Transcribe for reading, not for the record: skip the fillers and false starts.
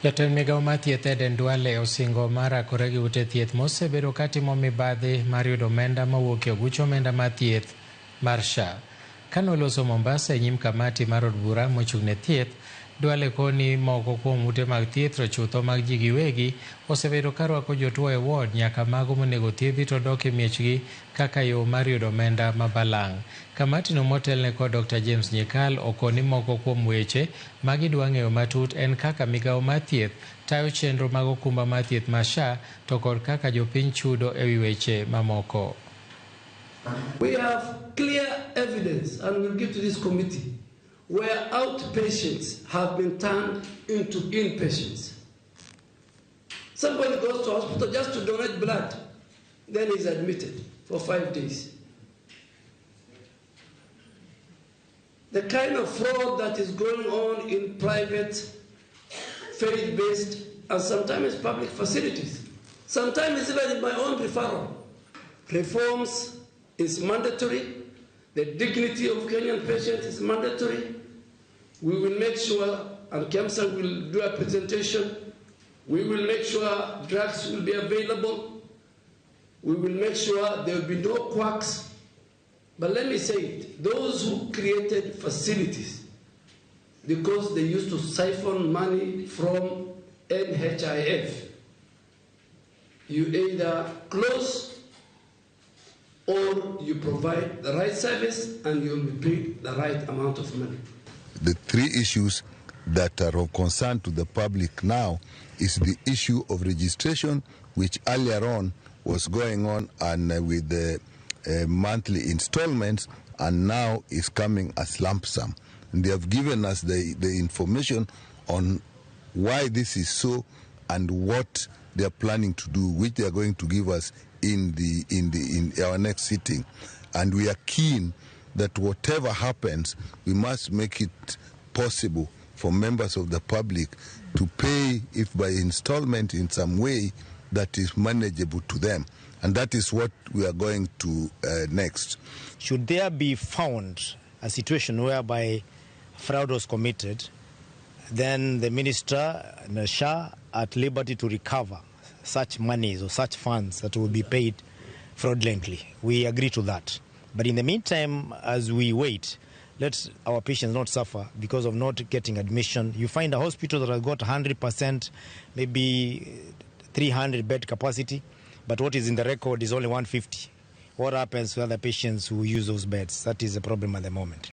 Jatend migao mar thieth Duale osingo mara koregi ute thieth mosebedo katimo mibadhi mar yudo omenda mawuok e oguch omenda mar thieth mar SHA. Kanoloso Mombasa e nyim kamati mar od bura mochung' ne thieth, Duale koni moko kuom ute mag thieth to chutho mag ji giwegi osebedo karwako jotuo e ward nyaka mago monego thiedhi to dok e miechgi kaka yo mar yudo omenda mabalang'. Kamati no motelne kod Dr. James Nyikal okoni moko kuom weche magidwa ng'eyo matut en kaka migao mar thieth tayo chenro mag okumba mar thieth mar SHA to kod kaka jopiny chudo e wi weche mamoko. We have clear evidence, and we'll give to this committee, where outpatients have been turned into inpatients. Somebody goes to hospital just to donate blood, then he's admitted for 5 days. The kind of fraud that is going on in private, faith-based, and sometimes public facilities. Sometimes even in my own referral. Reforms is mandatory. The dignity of Kenyan patients is mandatory. We will make sure, and KEMSA will do a presentation, we will make sure drugs will be available. We will make sure there will be no quacks. But let me say it, those who created facilities because they used to siphon money from NHIF, you either close or you provide the right service and you'll be paid the right amount of money. The three issues that are of concern to the public now is the issue of registration, which earlier on was going on and with the monthly installments, and now is coming as lump sum. And they have given us the information on why this is so and what they are planning to do, which they are going to give us in our next sitting. And we are keen that whatever happens, we must make it possible for members of the public to pay, if by installment in some way, that is manageable to them. And that is what we are going to next. Should there be found a situation whereby fraud was committed, then the minister and the SHA are at liberty to recover such monies or such funds that will be paid fraudulently. We agree to that. But in the meantime, as we wait, let our patients not suffer because of not getting admission. You find a hospital that has got 100%, maybe 300 bed capacity, but what is in the record is only 150. What happens to other patients who use those beds? That is the problem at the moment.